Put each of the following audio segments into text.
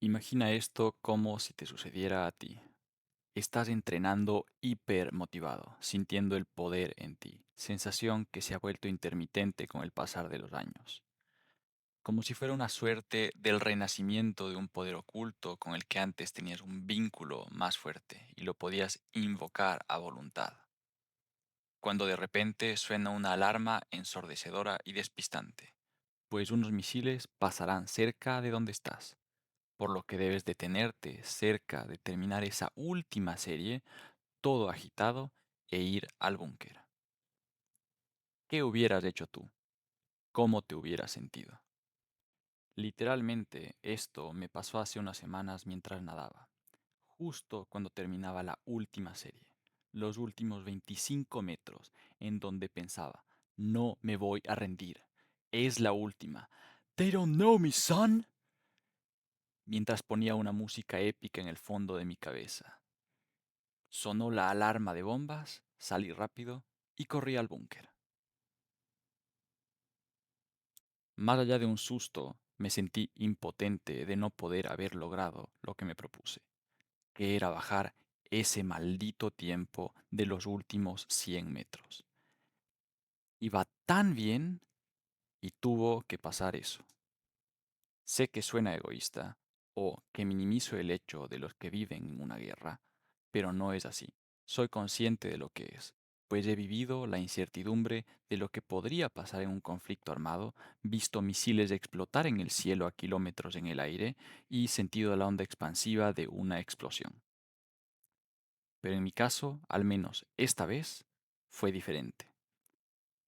Imagina esto como si te sucediera a ti. Estás entrenando hiper motivado, sintiendo el poder en ti, sensación que se ha vuelto intermitente con el pasar de los años. Como si fuera una suerte del renacimiento de un poder oculto con el que antes tenías un vínculo más fuerte y lo podías invocar a voluntad. Cuando de repente suena una alarma ensordecedora y despistante, pues unos misiles pasarán cerca de donde estás, por lo que debes detenerte cerca de terminar esa última serie, todo agitado, e ir al búnker. ¿Qué hubieras hecho tú? ¿Cómo te hubieras sentido? Literalmente, esto me pasó hace unas semanas mientras nadaba, justo cuando terminaba la última serie, los últimos 25 metros, en donde pensaba, no me voy a rendir, es la última. They don't know me, son. Mientras ponía una música épica en el fondo de mi cabeza. Sonó la alarma de bombas, salí rápido y corrí al búnker. Más allá de un susto, me sentí impotente de no poder haber logrado lo que me propuse, que era bajar ese maldito tiempo de los últimos 100 metros. Iba tan bien y tuvo que pasar eso. Sé que suena egoísta o que minimizo el hecho de los que viven en una guerra, pero no es así. Soy consciente de lo que es, pues he vivido la incertidumbre de lo que podría pasar en un conflicto armado, visto misiles explotar en el cielo a kilómetros en el aire y sentido la onda expansiva de una explosión. Pero en mi caso, al menos esta vez, fue diferente.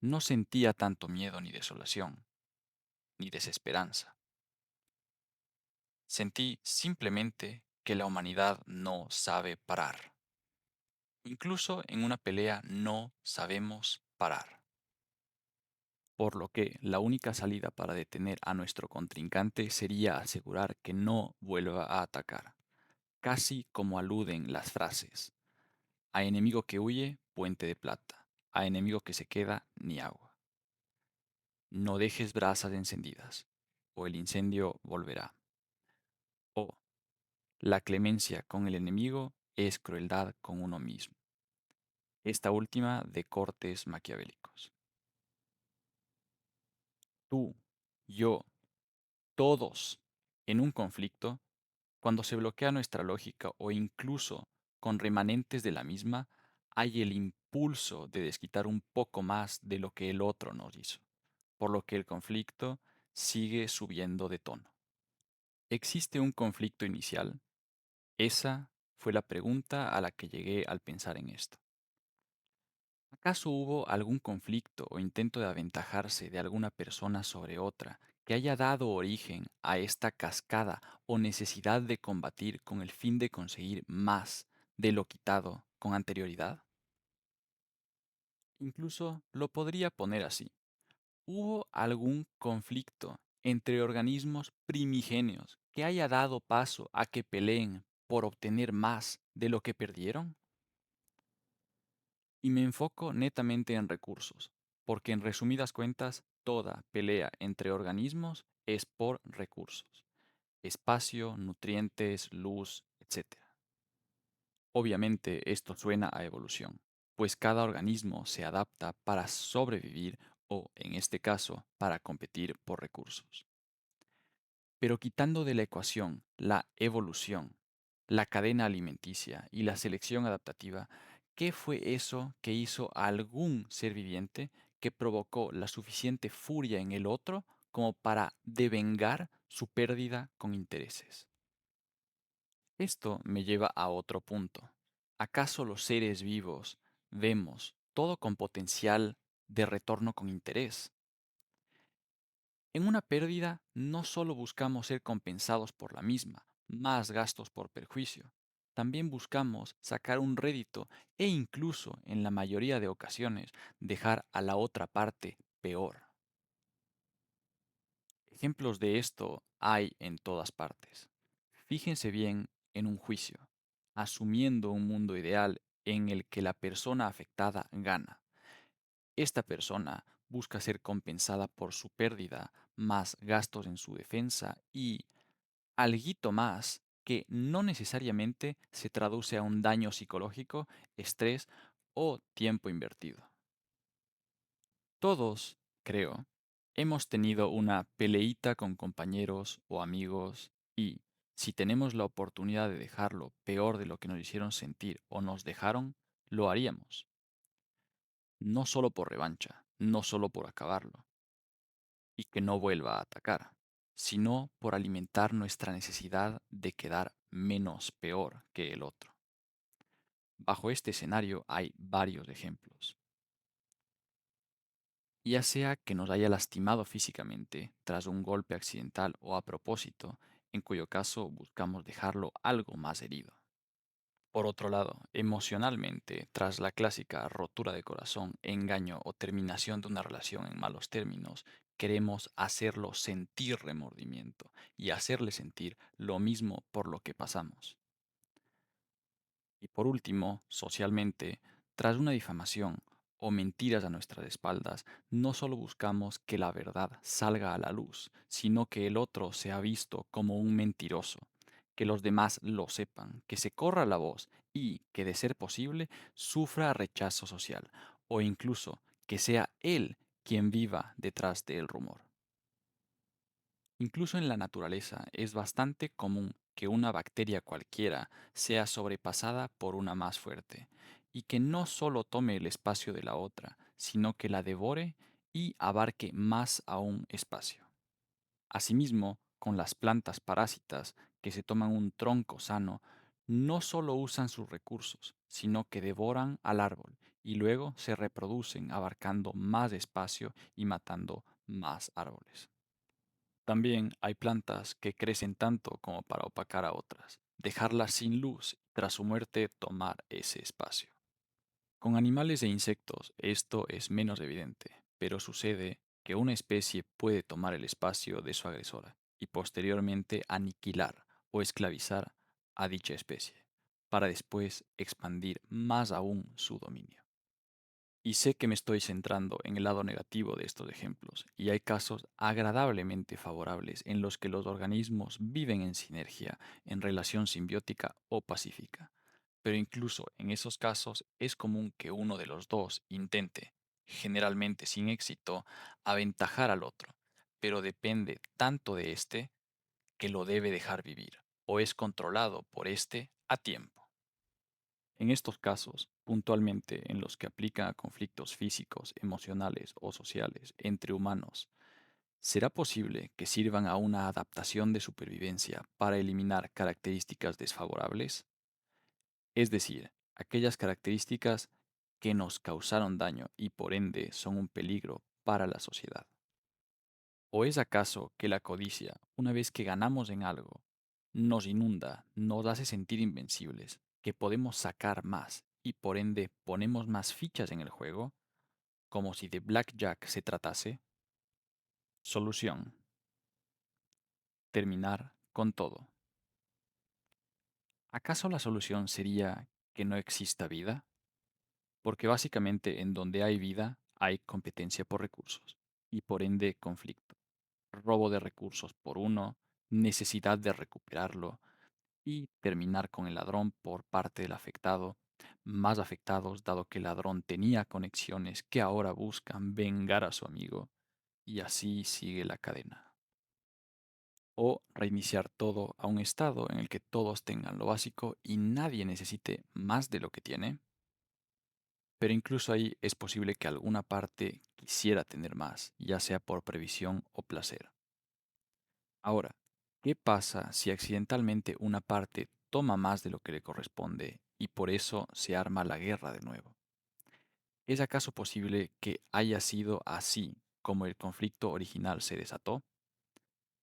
No sentía tanto miedo ni desolación, ni desesperanza. Sentí simplemente que la humanidad no sabe parar. Incluso en una pelea no sabemos parar. Por lo que la única salida para detener a nuestro contrincante sería asegurar que no vuelva a atacar, casi como aluden las frases. A enemigo que huye, puente de plata. A enemigo que se queda, ni agua. No dejes brasas encendidas, o el incendio volverá. O la clemencia con el enemigo es crueldad con uno mismo. Esta última de cortes maquiavélicos. Tú, yo, todos, en un conflicto, cuando se bloquea nuestra lógica o incluso con remanentes de la misma, hay el impulso de desquitar un poco más de lo que el otro nos hizo, por lo que el conflicto sigue subiendo de tono. ¿Existe un conflicto inicial? Esa fue la pregunta a la que llegué al pensar en esto. ¿Acaso hubo algún conflicto o intento de aventajarse de alguna persona sobre otra que haya dado origen a esta cascada o necesidad de combatir con el fin de conseguir más de lo quitado con anterioridad? Incluso lo podría poner así. ¿Hubo algún conflicto entre organismos primigenios que haya dado paso a que peleen por obtener más de lo que perdieron? Y me enfoco netamente en recursos, porque en resumidas cuentas, toda pelea entre organismos es por recursos, espacio, nutrientes, luz, etc. Obviamente esto suena a evolución, pues cada organismo se adapta para sobrevivir o, en este caso, para competir por recursos. Pero quitando de la ecuación la evolución, la cadena alimenticia y la selección adaptativa, ¿qué fue eso que hizo a algún ser viviente que provocó la suficiente furia en el otro como para devengar su pérdida con intereses? Esto me lleva a otro punto. ¿Acaso los seres vivos vemos todo con potencial de retorno con interés? En una pérdida no solo buscamos ser compensados por la misma, más gastos por perjuicio, también buscamos sacar un rédito e incluso, en la mayoría de ocasiones, dejar a la otra parte peor. Ejemplos de esto hay en todas partes. Fíjense bien en un juicio, asumiendo un mundo ideal en el que la persona afectada gana. Esta persona busca ser compensada por su pérdida, más gastos en su defensa y, Alguito más que no necesariamente se traduce a un daño psicológico, estrés o tiempo invertido. Todos, creo, hemos tenido una peleíta con compañeros o amigos y, si tenemos la oportunidad de dejarlo peor de lo que nos hicieron sentir o nos dejaron, lo haríamos. No solo por revancha, no solo por acabarlo y que no vuelva a atacar, sino por alimentar nuestra necesidad de quedar menos peor que el otro. Bajo este escenario hay varios ejemplos. Ya sea que nos haya lastimado físicamente tras un golpe accidental o a propósito, en cuyo caso buscamos dejarlo algo más herido. Por otro lado, emocionalmente, tras la clásica rotura de corazón, engaño o terminación de una relación en malos términos, queremos hacerlo sentir remordimiento y hacerle sentir lo mismo por lo que pasamos. Y por último, socialmente, tras una difamación o mentiras a nuestras espaldas, no solo buscamos que la verdad salga a la luz, sino que el otro sea visto como un mentiroso, que los demás lo sepan, que se corra la voz y que, de ser posible, sufra rechazo social, o incluso que sea él quien viva detrás del rumor. Incluso en la naturaleza es bastante común que una bacteria cualquiera sea sobrepasada por una más fuerte, y que no solo tome el espacio de la otra, sino que la devore y abarque más aún espacio. Asimismo, con las plantas parásitas que se toman un tronco sano, no solo usan sus recursos, sino que devoran al árbol y luego se reproducen abarcando más espacio y matando más árboles. También hay plantas que crecen tanto como para opacar a otras, dejarlas sin luz y tras su muerte tomar ese espacio. Con animales e insectos esto es menos evidente, pero sucede que una especie puede tomar el espacio de su agresora y posteriormente aniquilar o esclavizar a dicha especie, para después expandir más aún su dominio. Y sé que me estoy centrando en el lado negativo de estos ejemplos, y hay casos agradablemente favorables en los que los organismos viven en sinergia, en relación simbiótica o pacífica. Pero incluso en esos casos es común que uno de los dos intente, generalmente sin éxito, aventajar al otro, pero depende tanto de éste que lo debe dejar vivir, o es controlado por éste a tiempo. En estos casos, puntualmente en los que aplican a conflictos físicos, emocionales o sociales entre humanos, ¿será posible que sirvan a una adaptación de supervivencia para eliminar características desfavorables? Es decir, aquellas características que nos causaron daño y por ende son un peligro para la sociedad. ¿O es acaso que la codicia, una vez que ganamos en algo, nos inunda, nos hace sentir invencibles, que podemos sacar más y por ende ponemos más fichas en el juego, como si de blackjack se tratase? Solución: terminar con todo. ¿Acaso la solución sería que no exista vida? Porque básicamente en donde hay vida hay competencia por recursos y por ende conflicto, robo de recursos por uno, necesidad de recuperarlo y terminar con el ladrón por parte del afectado, más afectados dado que el ladrón tenía conexiones que ahora buscan vengar a su amigo, y así sigue la cadena. O reiniciar todo a un estado en el que todos tengan lo básico y nadie necesite más de lo que tiene. Pero incluso ahí es posible que alguna parte quisiera tener más, ya sea por previsión o placer. Ahora, ¿qué pasa si accidentalmente una parte toma más de lo que le corresponde y por eso se arma la guerra de nuevo? ¿Es acaso posible que haya sido así como el conflicto original se desató?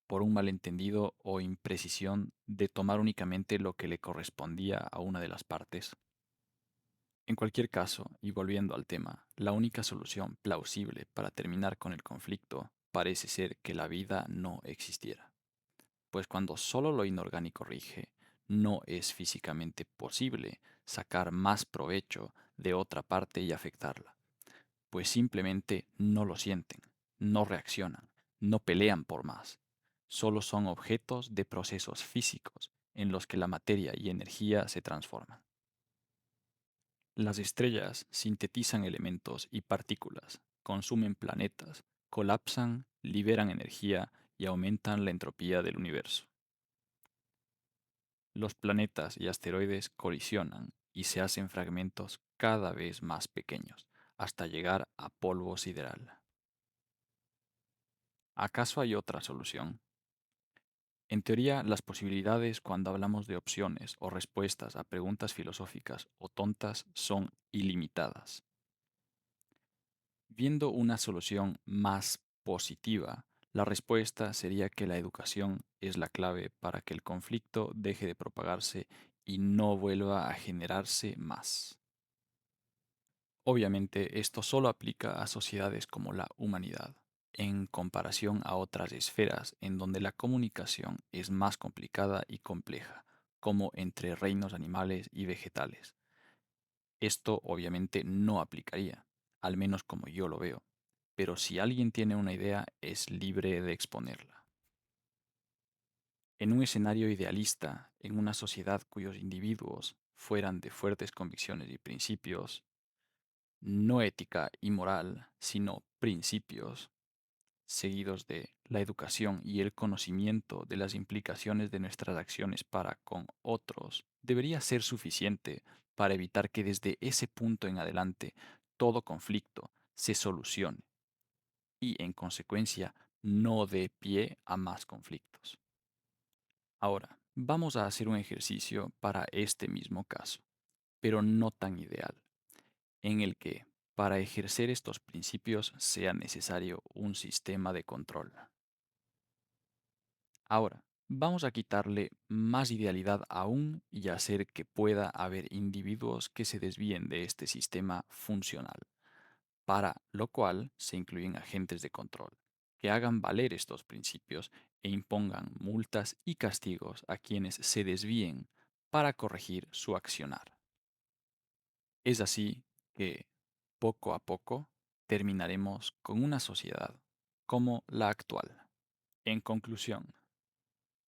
Por un malentendido o imprecisión de tomar únicamente lo que le correspondía a una de las partes. En cualquier caso, y volviendo al tema, la única solución plausible para terminar con el conflicto parece ser que la vida no existiera, pues cuando solo lo inorgánico rige, no es físicamente posible sacar más provecho de otra parte y afectarla, pues simplemente no lo sienten, no reaccionan, no pelean por más. solo son objetos de procesos físicos en los que la materia y energía se transforman. Las estrellas sintetizan elementos y partículas, consumen planetas, colapsan, liberan energía y aumentan la entropía del universo. Los planetas y asteroides colisionan y se hacen fragmentos cada vez más pequeños, hasta llegar a polvo sideral. ¿Acaso hay otra solución? En teoría, las posibilidades cuando hablamos de opciones o respuestas a preguntas filosóficas o tontas son ilimitadas. Viendo una solución más positiva, la respuesta sería que la educación es la clave para que el conflicto deje de propagarse y no vuelva a generarse más. Obviamente, esto solo aplica a sociedades como la humanidad, en comparación a otras esferas en donde la comunicación es más complicada y compleja, como entre reinos animales y vegetales. Esto obviamente no aplicaría, al menos como yo lo veo, pero si alguien tiene una idea es libre de exponerla. En un escenario idealista, en una sociedad cuyos individuos fueran de fuertes convicciones y principios, no ética y moral, sino principios, seguidos de la educación y el conocimiento de las implicaciones de nuestras acciones para con otros, debería ser suficiente para evitar que desde ese punto en adelante todo conflicto se solucione y, en consecuencia, no dé pie a más conflictos. Ahora, vamos a hacer un ejercicio para este mismo caso, pero no tan ideal, en el que, para ejercer estos principios, sea necesario un sistema de control. Ahora, vamos a quitarle más idealidad aún y hacer que pueda haber individuos que se desvíen de este sistema funcional, para lo cual se incluyen agentes de control, que hagan valer estos principios e impongan multas y castigos a quienes se desvíen para corregir su accionar. Es así que, poco a poco, terminaremos con una sociedad como la actual. En conclusión,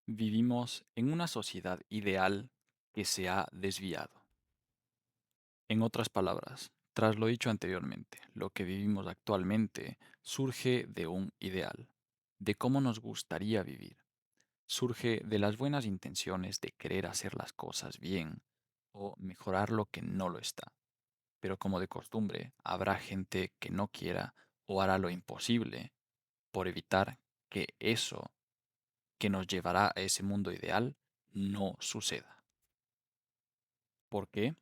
vivimos en una sociedad ideal que se ha desviado. En otras palabras, tras lo dicho anteriormente, lo que vivimos actualmente surge de un ideal, de cómo nos gustaría vivir. Surge de las buenas intenciones de querer hacer las cosas bien o mejorar lo que no lo está. Pero como de costumbre, habrá gente que no quiera o hará lo imposible por evitar que eso que nos llevará a ese mundo ideal no suceda. ¿Por qué?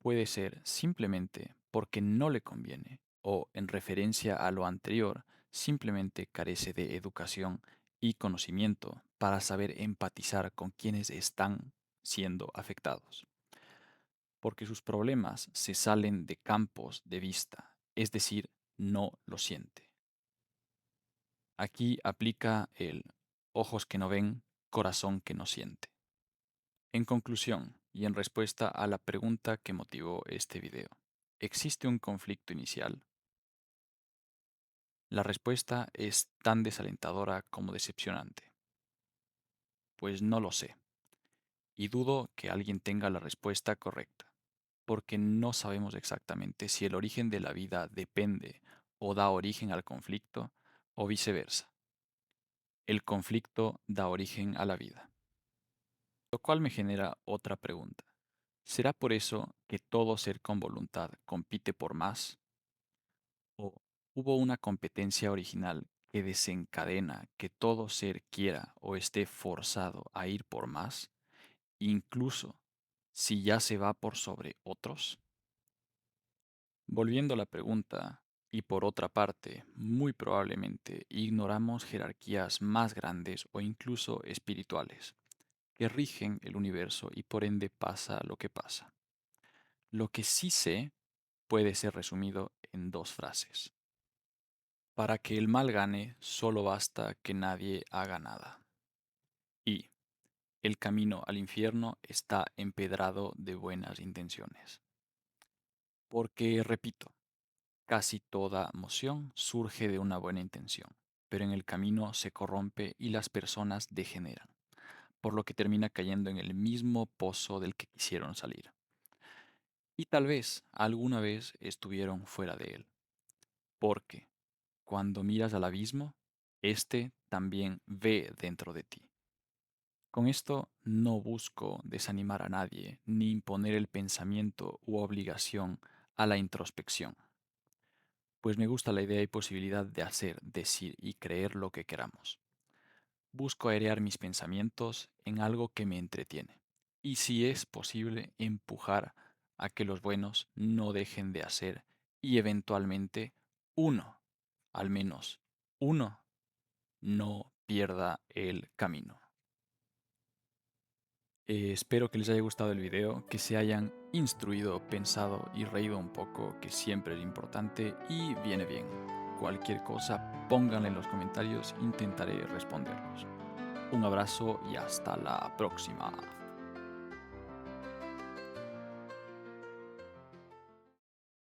Puede ser simplemente porque no le conviene o, en referencia a lo anterior, simplemente carece de educación y conocimiento para saber empatizar con quienes están siendo afectados, porque sus problemas se salen de campos de vista, es decir, no lo siente. Aquí aplica el ojos que no ven, corazón que no siente. En conclusión, y en respuesta a la pregunta que motivó este video, ¿existe un conflicto inicial? La respuesta es tan desalentadora como decepcionante. Pues no lo sé, y dudo que alguien tenga la respuesta correcta, porque no sabemos exactamente si el origen de la vida depende o da origen al conflicto, o viceversa. El conflicto da origen a la vida. Lo cual me genera otra pregunta. ¿Será por eso que todo ser con voluntad compite por más? ¿O hubo una competencia original que desencadena que todo ser quiera o esté forzado a ir por más, incluso si ya se va por sobre otros? Volviendo a la pregunta, y por otra parte, muy probablemente ignoramos jerarquías más grandes o incluso espirituales que rigen el universo y por ende pasa lo que pasa. Lo que sí sé puede ser resumido en dos frases. Para que el mal gane, solo basta que nadie haga nada. Y el camino al infierno está empedrado de buenas intenciones. Porque, repito, casi toda moción surge de una buena intención. pero en el camino se corrompe y las personas degeneran, por lo que termina cayendo en el mismo pozo del que quisieron salir. Y tal vez alguna vez estuvieron fuera de él, porque cuando miras al abismo, éste también ve dentro de ti. Con esto no busco desanimar a nadie ni imponer el pensamiento u obligación a la introspección, pues me gusta la idea y posibilidad de hacer, decir y creer lo que queramos. Busco airear mis pensamientos en algo que me entretiene, y si es posible, empujar a que los buenos no dejen de hacer y eventualmente uno, al menos uno, no pierda el camino. Espero que les haya gustado el video, que se hayan instruido, pensado y reído un poco, que siempre es importante y viene bien. Cualquier cosa, pónganla en los comentarios, intentaré responderlos. Un abrazo y hasta la próxima.